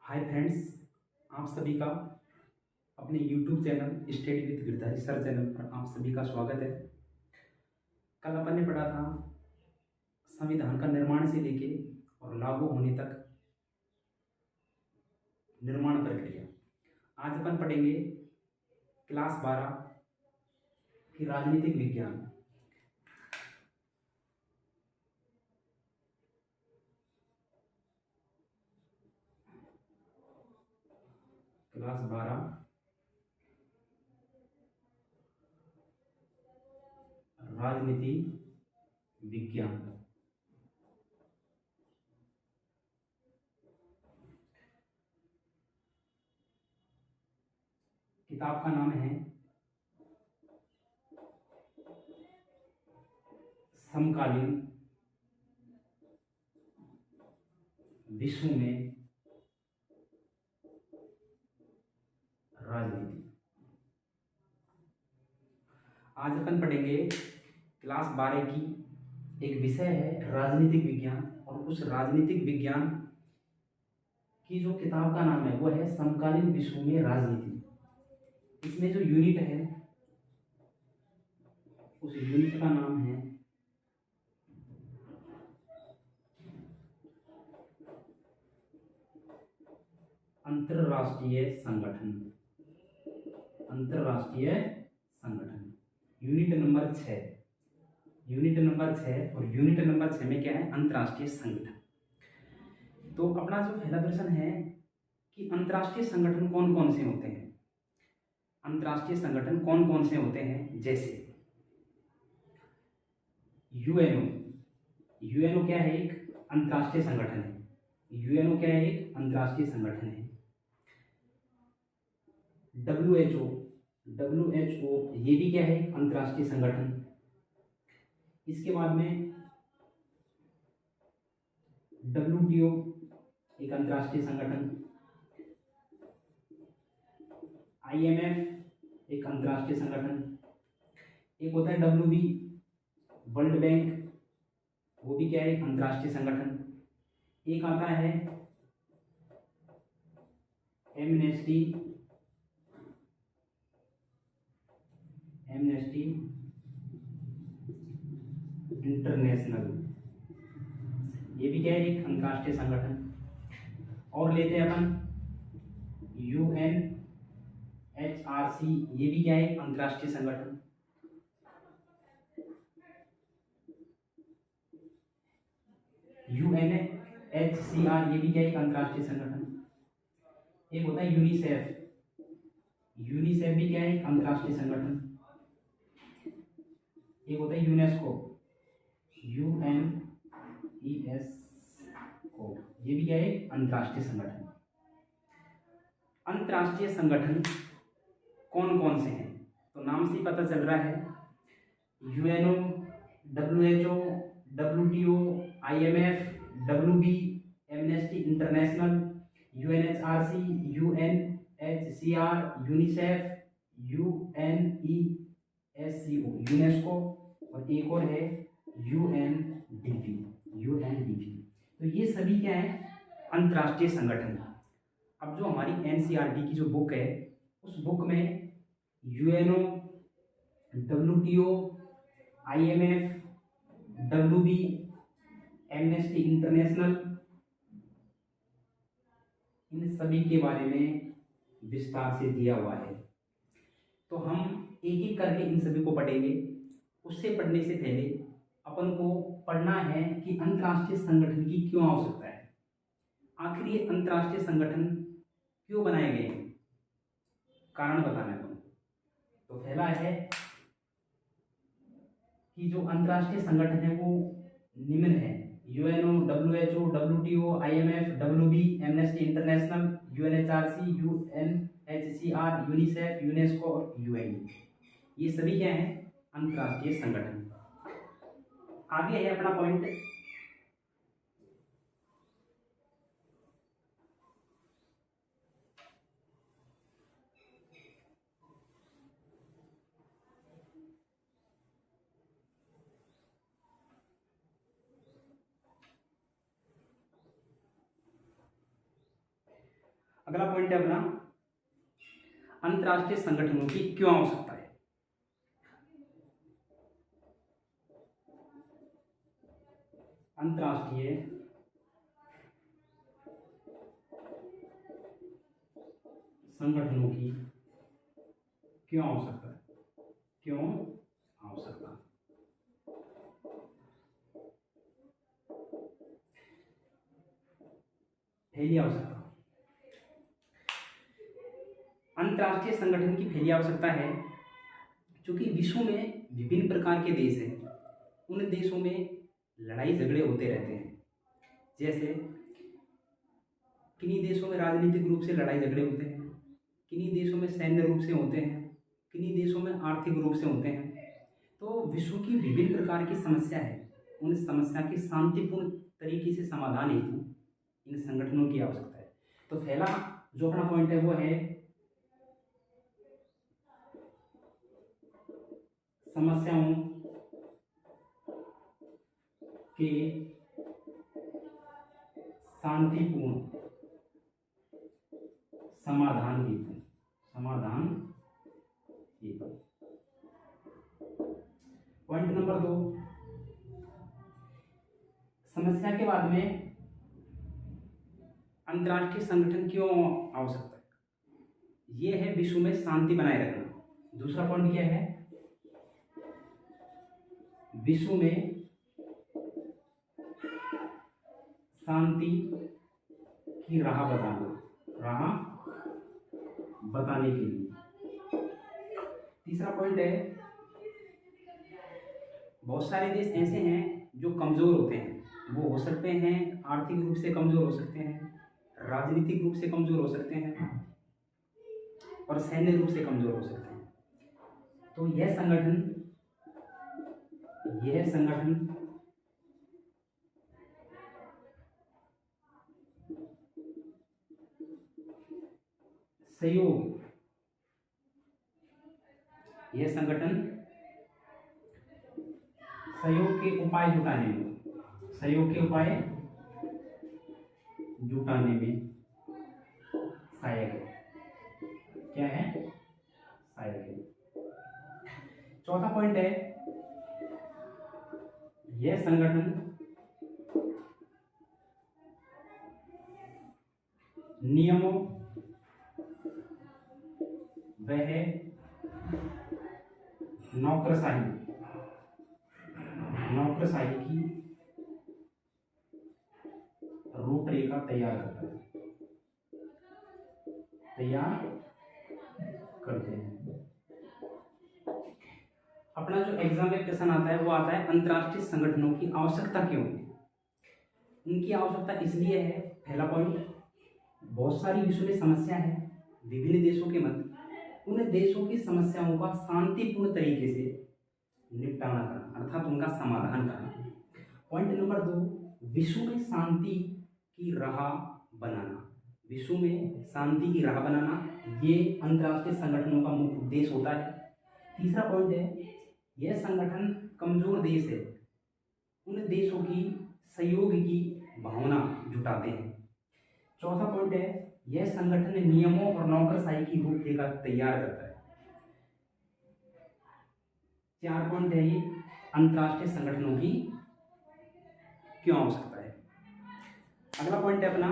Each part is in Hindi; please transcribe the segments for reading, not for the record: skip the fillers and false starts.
हाय फ्रेंड्स, आप सभी का अपने YouTube channel study with Girdhari sir channel पर आप सभी का स्वागत है। कल अपन ने पढ़ा था संविधान का निर्माण से लेके और लागू होने तक निर्माण प्रक्रिया। आज अपन पढ़ेंगे क्लास 12 की राजनीतिक विज्ञान। क्लास 12 राजनीति विज्ञान। किताब का नाम है समकालीन विश्व में राजनीति। आज अपन पढ़ेंगे क्लास 12 की एक विषय है राजनीतिक विज्ञान, और उस राजनीतिक विज्ञान की जो किताब का नाम है वो है समकालीन विश्व में राजनीति। इसमें जो यूनिट है उस यूनिट का नाम है अंतरराष्ट्रीय संगठन। अंतरराष्ट्रीय संगठन यूनिट नंबर 6। यूनिट नंबर 6 और यूनिट नंबर 6 में क्या है? अंतरराष्ट्रीय संगठन। तो अपना जो पहला प्रश्न है कि अंतरराष्ट्रीय संगठन कौन कौन से होते हैं। अंतरराष्ट्रीय संगठन कौन कौन से होते हैं? जैसे यूएनओ। यूएनओ क्या है? एक अंतरराष्ट्रीय संगठन है। यूएनओ क्या है? एक अंतरराष्ट्रीय संगठन है। डब्ल्यूएचओ। डब्ल्यूएचओ ये भी क्या है? एक अंतरराष्ट्रीय संगठन। इसके बाद में डब्ल्यूटीओ एक अंतरराष्ट्रीय संगठन। आईएमएफ एक अंतरराष्ट्रीय संगठन। एक होता है डब्ल्यूबी, वर्ल्ड बैंक, वो भी क्या है? एक अंतरराष्ट्रीय संगठन। एक आता है एमनेस्टी। एमनेस्टी इंटरनेशनल, ये भी क्या है? एक अंतरराष्ट्रीय संगठन। और लेते हैं अपन यूएनएचआरसी, ये भी क्या है? एक अंतरराष्ट्रीय संगठन। यूएनएचसीआर ये भी क्या है? एक अंतरराष्ट्रीय संगठन। एक होता है यूनिसेफ। यूनिसेफ भी क्या है? एक अंतरराष्ट्रीय संगठन। एक होता है यूनेस्को। यूएनईएसको, ये भी क्या है? एक अंतरराष्ट्रीय संगठन। अंतरराष्ट्रीय संगठन कौन कौन से हैं? तो नाम से ही पता चल रहा है, UNO, WHO, WTO, IMF, WB, Amnesty International, UNHRC, UNHCR, UNICEF, UNESCO, UNESCO, और एक और है यूएनडीपी। यूएनडीपी, तो ये सभी क्या है? अंतरराष्ट्रीय संगठन। अब जो हमारी एनसीईआरटी की जो बुक है उस बुक में UNO, WTO, IMF, WB, Amnesty International, इन सभी के बारे में विस्तार से दिया हुआ है। तो हम एक एक करके इन सभी को पढ़ेंगे। उससे पढ़ने से पहले अपन को पढ़ना है कि अंतरराष्ट्रीय संगठन की क्यों आवश्यकता है। आखिर ये अंतरराष्ट्रीय संगठन क्यों बनाए गए हैं, कारण बताना है। तो पहला है कि जो अंतरराष्ट्रीय संगठन है वो निम्न है: UNO, WHO, WTO, IMF, WB, Amnesty International, UNHRC, UNHCR, UNICEF, UNESCO और यूएन। ये सभी क्या हैं? अंतरराष्ट्रीय संगठन। आगे है अपना पॉइंट, अगला पॉइंट है अपना अंतर्राष्ट्रीय संगठनों की क्यों आवश्यकता है। अंतर्राष्ट्रीय संगठनों की क्यों आवश्यकता है, क्यों आवश्यकता। पहली आवश्यकता, अंतर्राष्ट्रीय संगठन की पहली आवश्यकता है क्योंकि विश्व में विभिन्न प्रकार के देश हैं, उन देशों में लड़ाई झगड़े होते रहते हैं। जैसे किन्हीं देशों में राजनीतिक रूप से लड़ाई झगड़े होते हैं, किन्हीं देशों में सैन्य रूप से होते हैं, किन्हीं देशों में आर्थिक रूप से होते हैं। तो विश्व की विभिन्न प्रकार की समस्या है, उन समस्या के शांतिपूर्ण तरीके से समाधान हेतु इन संगठनों की आवश्यकता है। तो पहला जो अपना पॉइंट है वो है समस्याओं के शांतिपूर्ण समाधान हेतु, पॉइंट नंबर 2, समस्या के बाद में अंतर्राष्ट्रीय संगठन क्यों आवश्यकता है, ये है विश्व में शांति बनाए रखना। दूसरा पॉइंट क्या है, विश्व में शांति की राह बताने के लिए। तीसरा पॉइंट है बहुत सारे देश ऐसे हैं जो कमजोर होते हैं, वो हो सकते हैं आर्थिक रूप से कमजोर हो सकते हैं, राजनीतिक रूप से कमजोर हो सकते हैं और सैन्य रूप से कमजोर हो सकते हैं। तो यह संगठन सहयोग, यह संगठन सहयोग के उपाय जुटाने में सहायक है। क्या है, सहायक है। चौथा पॉइंट है यह संगठन नियमों वह नौकरशाही की रूपरेखा तैयार करते हैं। अपना जो एग्जाम में क्वेश्चन आता है वो आता है अंतर्राष्ट्रीय संगठनों की आवश्यकता क्यों है। उनकी आवश्यकता इसलिए है, पहला पॉइंट, बहुत सारी विश्व में समस्या है विभिन्न देशों के मध्य, उन देशों की समस्याओं का शांतिपूर्ण तरीके से निपटाना करना, अर्थात उनका समाधान करना। पॉइंट नंबर 2, विश्व में शांति की राह बनाना। विश्व में शांति की राह बनाना ये अंतर्राष्ट्रीय संगठनों का मुख्य उद्देश्य होता है। तीसरा पॉइंट है यह संगठन कमजोर देश है, उन देशों की सहयोग की भावना जुटाते हैं। चौथा पॉइंट है यह संगठन नियमों और नौकरशाही की रूपरेखा तैयार करता है। 4 पॉइंट है ये अंतर्राष्ट्रीय संगठनों की क्यों आवश्यकता है। अगला पॉइंट है अपना,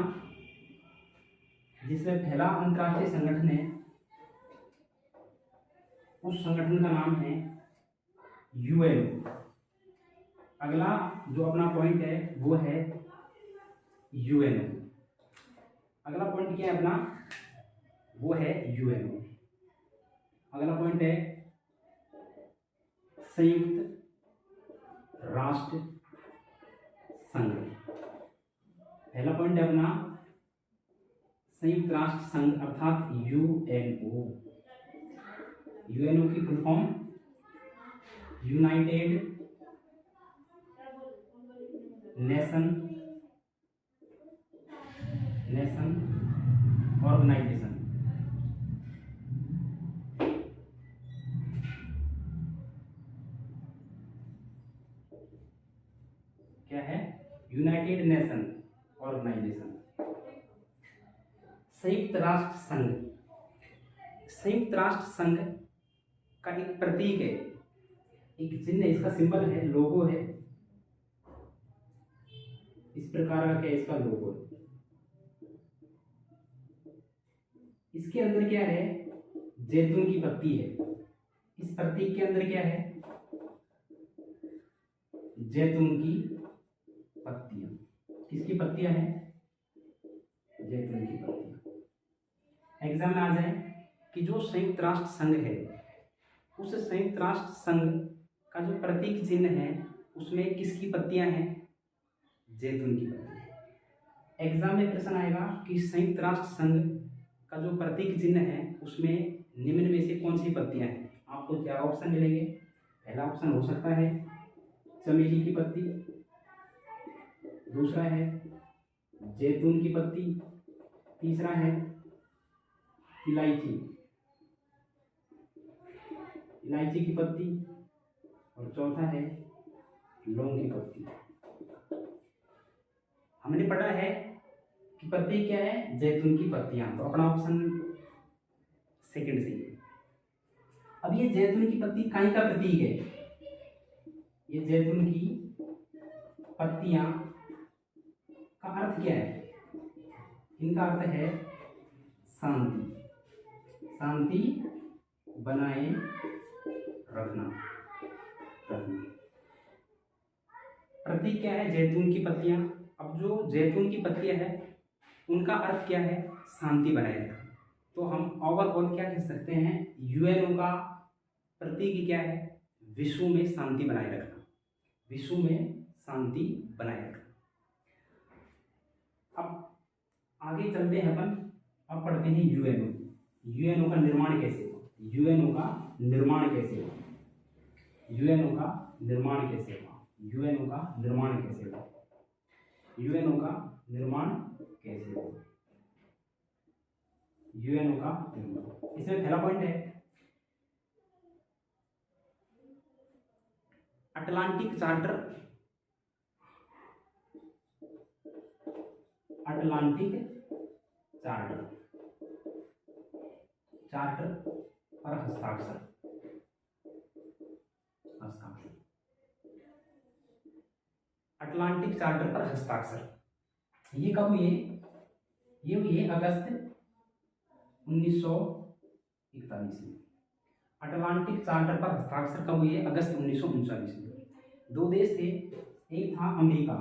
जिसमें पहला अंतर्राष्ट्रीय संगठन है उस संगठन का नाम है यूएनओ। अगला जो अपना पॉइंट है वो है यूएनओ। अगला पॉइंट क्या है अपना, वो है यूएनओ। अगला पॉइंट है संयुक्त राष्ट्र संघ। पहला पॉइंट है अपना संयुक्त राष्ट्र संघ अर्थात यूएनओ। यूएनओ की full form United Nation Organisation. क्या है, यूनाइटेड नेशन ऑर्गेनाइजेशन। संयुक्त राष्ट्र संघ, संयुक्त राष्ट्र संघ का एक प्रतीक है, एक चिन्ह है, इसका सिंबल है, लोगो है, इस प्रकार का क्या है इसका लोगो है। इसके अंदर क्या है, जैतून की पत्ती है। इस प्रतीक के अंदर क्या है, जैतून की पत्तियां। किसकी पत्तियां हैं, जैतून की पत्तियां। एग्जाम में आ जाए कि जो संयुक्त राष्ट्र संघ है, उस संयुक्त राष्ट्र संघ का जो प्रतीक चिन्ह है उसमें किसकी पत्तियां हैं, जैतून की पत्तियां। एग्जाम में प्रश्न आएगा कि संयुक्त राष्ट्र संघ का जो प्रतीक चिन्ह है उसमें निम्न में से कौन सी पत्तियां हैं। आपको क्या ऑप्शन मिलेंगे, पहला ऑप्शन हो सकता है चमेली की पत्ती, दूसरा है जैतून की पत्ती, तीसरा है इलायची, इलायची की पत्ती, और चौथा है लौंग की पत्ती। हमने पढ़ा है कि प्रतीक क्या है, जैतून की पत्तियां, तो अपना ऑप्शन सेकंड सही है। अब ये जैतून की पत्ती काई का प्रतीक है, ये जैतून की पत्तियां का अर्थ क्या है, इनका अर्थ है शांति, शांति बनाए रखना, रखना। प्रतीक क्या है, जैतून की पत्तियां। अब जो जैतून की पत्तियां है उनका अर्थ क्या है, शांति बनाए रखना। तो हम ओवरऑल क्या कह सकते हैं, यूएनओ का प्रतीक क्या है, विश्व में शांति बनाए रखना, विश्व में शांति बनाए रखना। अब आगे चलते हैं अपन, अब पढ़ते हैं यूएनओ। यूएनओ का निर्माण कैसे हुआ, यूएनओ का निर्माण कैसे हुआ, यूएनओ का निर्माण कैसे हुआ, यूएनओ का निर्माण कैसे हुआ, यूएनओ का निर्माण कैसे हुआ, यूएनओ का निर्माण। इसमें पहला पॉइंट है Atlantic charter, Atlantic charter, charter पर हस्ताक्षर, हस्ताक्षर, अटलांटिक चार्टर पर हस्ताक्षर। ये कब हुए, ये हुए अगस्त 1941 में। अटलांटिक चार्टर पर हस्ताक्षर कब हुए, अगस्त 1939 में। दो देश थे, एक था अमेरिका,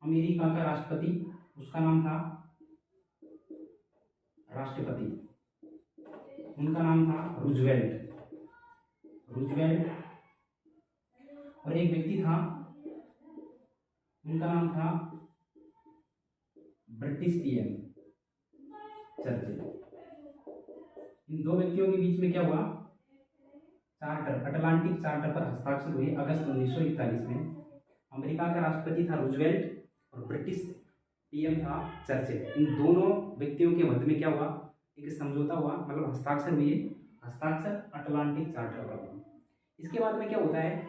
अमेरिका का राष्ट्रपति, उसका नाम था राष्ट्रपति, उनका नाम था रूजवेल्ट, रूजवेल्ट। और एक व्यक्ति था, उनका नाम था ब्रिटिश पीएम चर्चिल। इन दो व्यक्तियों के बीच में क्या हुआ, चार्टर, अटलांटिक चार्टर पर हस्ताक्षर हुए अगस्त 1941 में। अमेरिका का राष्ट्रपति था रूजवेल्ट और ब्रिटिश पीएम था चर्चिल। इन दोनों व्यक्तियों के मध्य में क्या हुआ, एक समझौता हुआ, मतलब हस्ताक्षर हुए, हस्ताक्षर अटलांटिक चार्टर पर हुआ। इसके बाद में क्या होता है,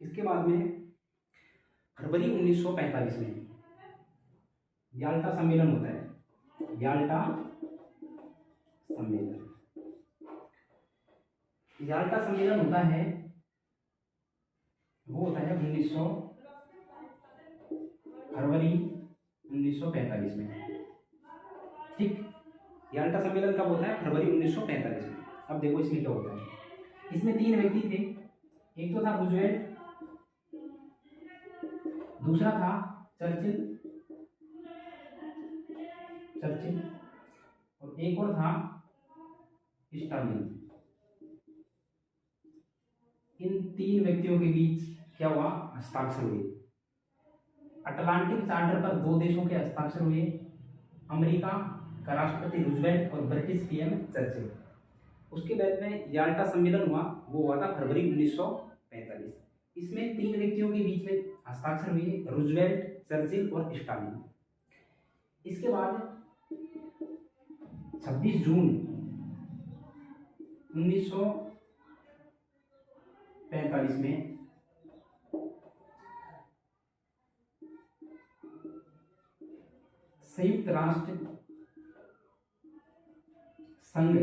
इसके बाद में फरवरी 1945 में याल्टा सम्मेलन होता है, याल्टा सम्मेलन, याल्टा सम्मेलन होता है, वो होता है फरवरी 1945 में। ठीक, याल्टा सम्मेलन कब होता है, फरवरी 1945 में। अब देखो इसमें क्या होता है, इसमें तीन व्यक्ति थे, एक तो था रूजवेल्ट, दूसरा था चर्चिल, चर्चिल, और एक और था स्टालिन। इन तीन व्यक्तियों के बीच क्या हुआ, हस्ताक्षर हुए। अटलांटिक चार्टर पर दो देशों के हस्ताक्षर हुए, अमेरिका का राष्ट्रपति रूजवेल्ट और ब्रिटिश पीएम चर्चिल। उसके बाद में याल्टा सम्मेलन हुआ, वो हुआ था फरवरी 1945। इसमें तीन व्यक्तियों के बीच में हस्ताक्षर हुए, रूजवेल्ट, चर्चिल और स्टालिन। इसके बाद 26 जून 1945 में संयुक्त राष्ट्र संघ,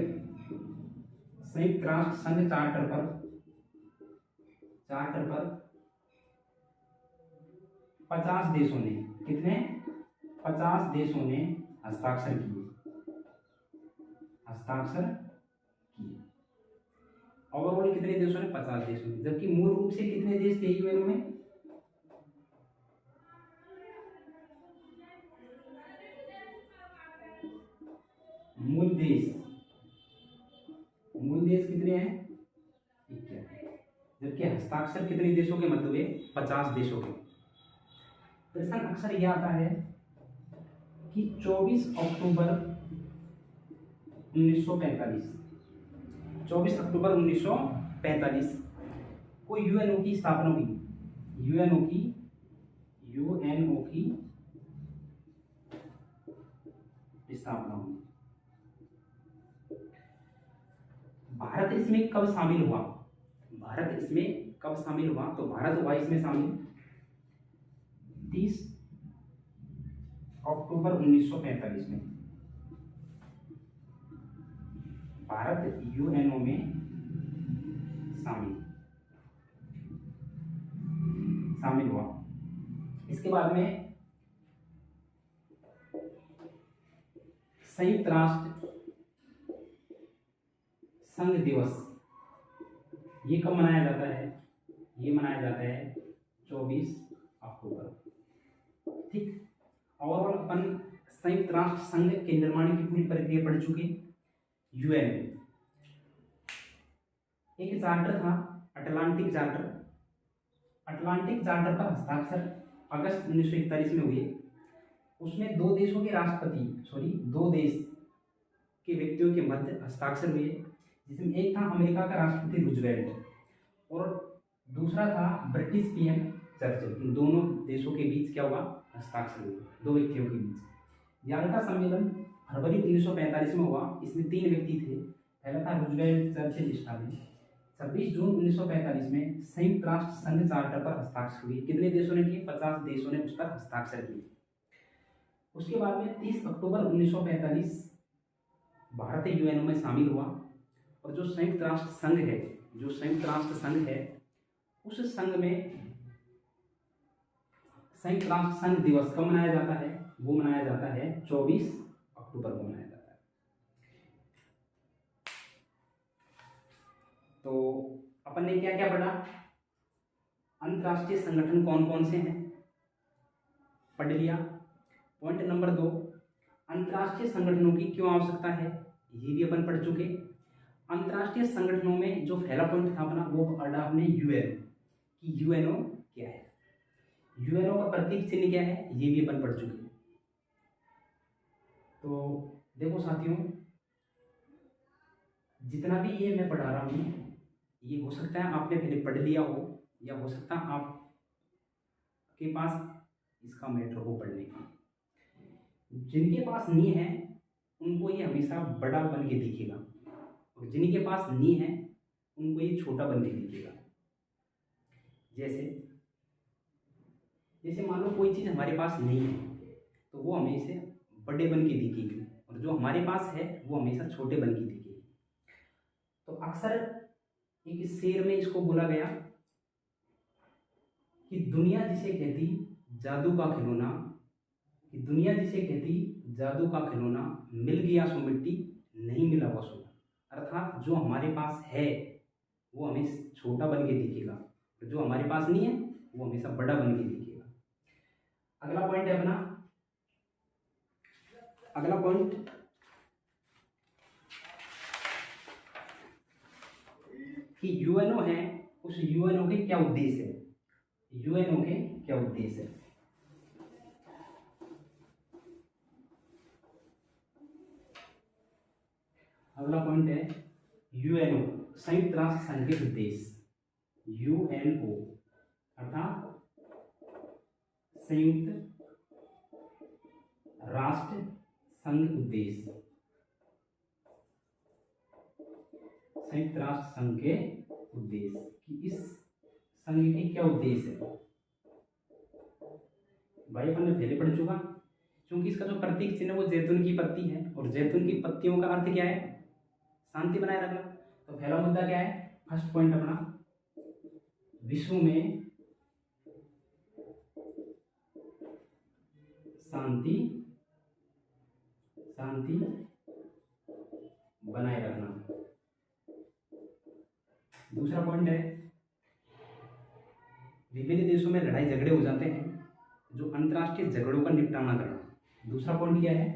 संयुक्त राष्ट्र संघ चार्टर पर 50 देशों ने, कितने, 50 देशों ने हस्ताक्षर किए। ओवरऑल कितने देशों ने, 50 देशों ने, जबकि मूल रूप से कितने देश थे यूएनओ में, मूल देश कितने हैं, 21, जबकि हस्ताक्षर कितने देशों के मध्य हुए, 50 देशों के। प्रश्न अक्सर यह आता है कि 24 अक्टूबर 1945 को यूएनओ की स्थापना हुई। यूएनओ की स्थापना हुई। भारत इसमें कब शामिल हुआ, तो भारत हुआ इसमें शामिल 30 अक्टूबर 1945 में। भारत यूएनओ में शामिल हुआ। इसके बाद में संयुक्त राष्ट्र संघ दिवस, ये कब मनाया जाता है, ये मनाया जाता है 24 अक्टूबर। ठीक, और अपन संयुक्त राष्ट्र संघ के निर्माण की पूरी प्रक्रिया पढ़ चुके। यूएन एक चार्टर था, अटलांटिक चार्टर पर हस्ताक्षर अगस्त 1941 में हुए। उसमें दो देश के व्यक्तियों के मध्य हस्ताक्षर हुए, जिसमें एक था अमेरिका का राष्ट्रपति रूजवेल्ट और दूसरा था ब्रिटिश पीएम चर्चिल। इन दोनों देशों के बीच क्या हुआ, हस्ताक्षर हुए, दो व्यक्तियों के बीच। याल्टा सम्मेलन फरवरी 1945 में हुआ। इसमें 3 व्यक्ति थे, पहला था रूजवेल्ट, चर्चिल, स्टालिन। 26 जून 1945 में संयुक्त राष्ट्र संघ चार्टर पर हस्ताक्षर हुए। कितने देशों ने किए, 50 देशों ने उस पर हस्ताक्षर किए। उसके बाद में 30 अक्टूबर 1945 भारत यूएनओ में शामिल हुआ। और जो संयुक्त राष्ट्र संघ है, उस संघ में संयुक्त राष्ट्र संघ दिवस कब मनाया जाता है, वो मनाया जाता है 24 अक्टूबर को मनाया जाता है। तो अपन ने क्या क्या पढ़ा, अंतर्राष्ट्रीय संगठन कौन कौन से हैं, पढ़ लिया। पॉइंट नंबर 2, अंतर्राष्ट्रीय संगठनों की क्यों आवश्यकता है, ये भी अपन पढ़ चुके। अंतर्राष्ट्रीय संगठनों में जो पहला पॉइंट था अपना, वो पढ़ा हमने यूएनओ कि यूएनओ क्या है, यूएनओ का प्रतीक चिन्ह क्या है, ये भी अपन पढ़ चुके। तो देखो साथियों, जितना भी ये मैं पढ़ा रहा हूँ, ये हो सकता है आपने पहले पढ़ लिया हो, या हो सकता है आपके पास इसका मैटर हो पढ़ने का। जिनके पास नहीं है उनको ये हमेशा बड़ा बन के दिखेगा, और जिनके पास नहीं है उनको ये छोटा बन के दिखेगा। जैसे मान लो कोई चीज़ हमारे पास नहीं है, तो वो हमेशा बड़े बन के दिखेगी, और जो हमारे पास है वो हमेशा छोटे बन के दिखेगी। तो अक्सर एक शेर में इसको बोला गया कि दुनिया जिसे कहती जादू का खिलौना, मिल गया सो मिट्टी, नहीं मिला वो सोना। अर्थात जो हमारे पास है वो हमें छोटा बन के दिखेगा, और जो हमारे पास नहीं है वो हमेशा बड़ा बन के दिखेगा। अगला पॉइंट है अपना, अगला पॉइंट कि यूएनओ है, उस यूएनओ के क्या उद्देश्य है, यूएनओ के क्या उद्देश्य है। अगला पॉइंट है यूएनओ, संयुक्त राष्ट्र संघ के उद्देश्य। यूएनओ अर्थात संयुक्त राष्ट्र संघ उद्देश्य, संयुक्त राष्ट्र संघ के उद्देश्य कि इस संघ के क्या उद्देश्य है। भाई अपन ने पहले पढ़ चुका, क्योंकि इसका जो प्रतीक चिन्ह है वो जैतून की पत्ती है, और जैतून की पत्तियों का अर्थ क्या है? शांति बनाए रखना। तो पहला मुद्दा क्या है? फर्स्ट पॉइंट अपना, विश्व में शांति शांति बनाए रखना। दूसरा पॉइंट है, विभिन्न देशों में लड़ाई झगड़े हो जाते हैं, जो अंतर्राष्ट्रीय झगड़ों का निपटाना करना। दूसरा पॉइंट क्या है?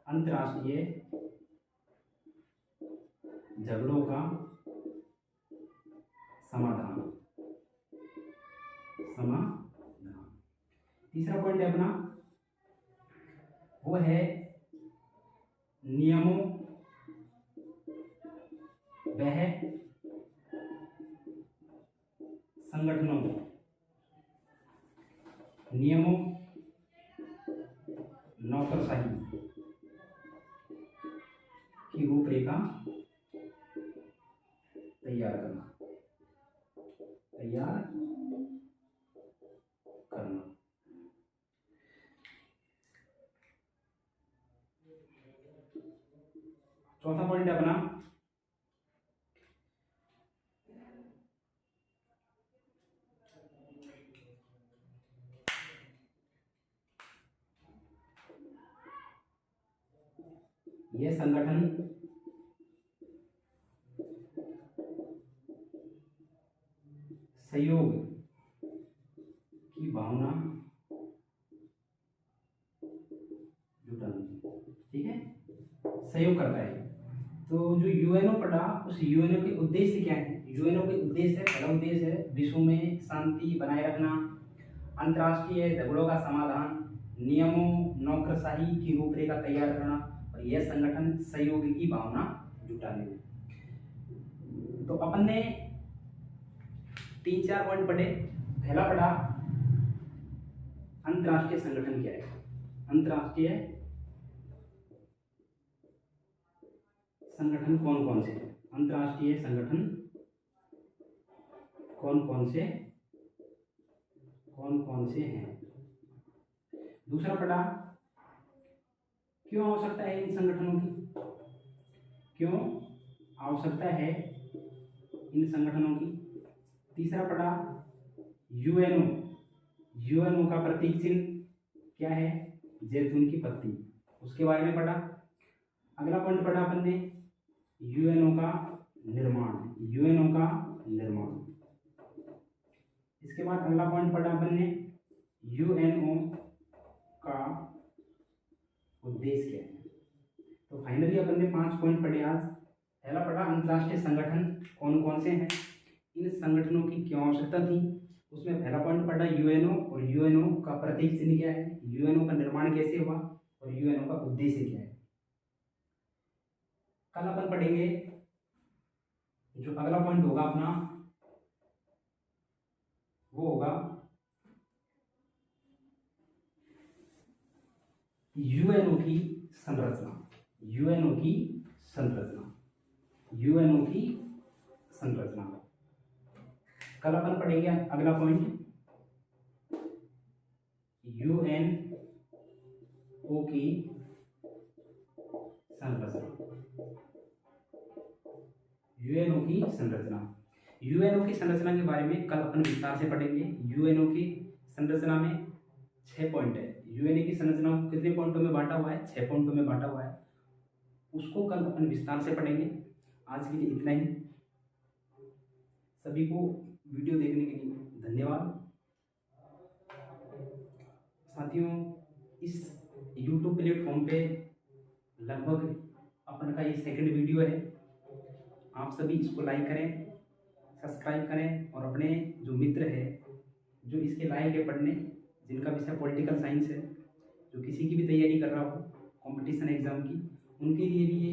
अंतर्राष्ट्रीय झगड़ों का समाधान। तीसरा पॉइंट है अपना, वो है नियमों वह संगठनों, नियमों नौकरशाही की रूपरेखा तैयार करना। चौथा पॉइंट है अपना, यह संगठन सहयोग की भावना जुटानी। ठीक है, सहयोग करता है। तो जो यूएनओ पढ़ा, उस यूएनओ के उद्देश्य क्या है? यूएनओ के उद्देश्य है, पहला उद्देश्य है विश्व में शांति बनाए रखना, अंतर्राष्ट्रीय झगड़ों का समाधान, नियमों नौकरशाही की रूपरेखा तैयार करना, और यह संगठन सहयोग की भावना जुटाने में। तो अपन ने 3-4 पॉइंट पढ़े। पहला पढ़ा अंतर्राष्ट्रीय संगठन क्या है। अंतर्राष्ट्रीय संगठन कौन कौन से हैं? अंतर्राष्ट्रीय संगठन कौन कौन से हैं। दूसरा पढ़ा क्यों आवश्यकता है इन संगठनों की, क्यों आवश्यकता है इन संगठनों की। तीसरा पढ़ा यूएनओ का प्रतीक चिन्ह क्या है? जैतून की पत्ती, उसके बारे में पढ़ा। अगला पॉइंट पढ़ा अपन ने यूएनओ का निर्माण। इसके बाद अगला पॉइंट पढ़ा अपन ने यूएनओ का उद्देश्य क्या है। तो फाइनली अपन ने 5 पॉइंट पढ़े आज। पहला पढ़ा अंतर्राष्ट्रीय संगठन कौन कौन से हैं, इन संगठनों की क्यों आवश्यकता थी। उसमें पहला पॉइंट पढ़ा यूएनओ, और यूएनओ का प्रतीक चिन्ह क्या है, यूएनओ का निर्माण कैसे हुआ, और यूएनओ का उद्देश्य क्या है। कल अपन पढ़ेंगे जो अगला पॉइंट होगा अपना, वो होगा यूएनओ की संरचना। कल अपन पढ़ेंगे अगला पॉइंट यूएनओ की यूएनओ की संरचना के बारे में कल अपन विस्तार से पढ़ेंगे। यूएनओ की संरचना में 6 पॉइंट है। यूएनओ की संरचना को कितने पॉइंटों में बांटा हुआ है? 6 पॉइंटों में बांटा हुआ है। उसको कल अपन विस्तार से पढ़ेंगे। आज के लिए इतना ही। सभी को वीडियो देखने के लिए धन्यवाद। साथियों, इस YouTube प्लेटफॉर्म पे लगभग अपन का ये सेकंड वीडियो है। आप सभी इसको लाइक करें, सब्सक्राइब करें, और अपने जो मित्र है जो इसके लायक है पढ़ने, जिनका विषय पॉलिटिकल साइंस है, जो किसी की भी तैयारी कर रहा हो कंपटीशन एग्ज़ाम की, उनके लिए भी ये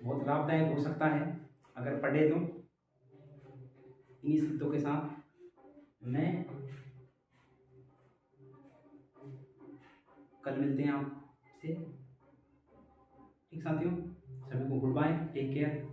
बहुत लाभदायक हो सकता है अगर पढ़े तो। इन्हीं शब्दों के साथ मैं कल मिलते हैं आपसे। ठीक साथियों, सभी को गुड बाय, टेक केयर।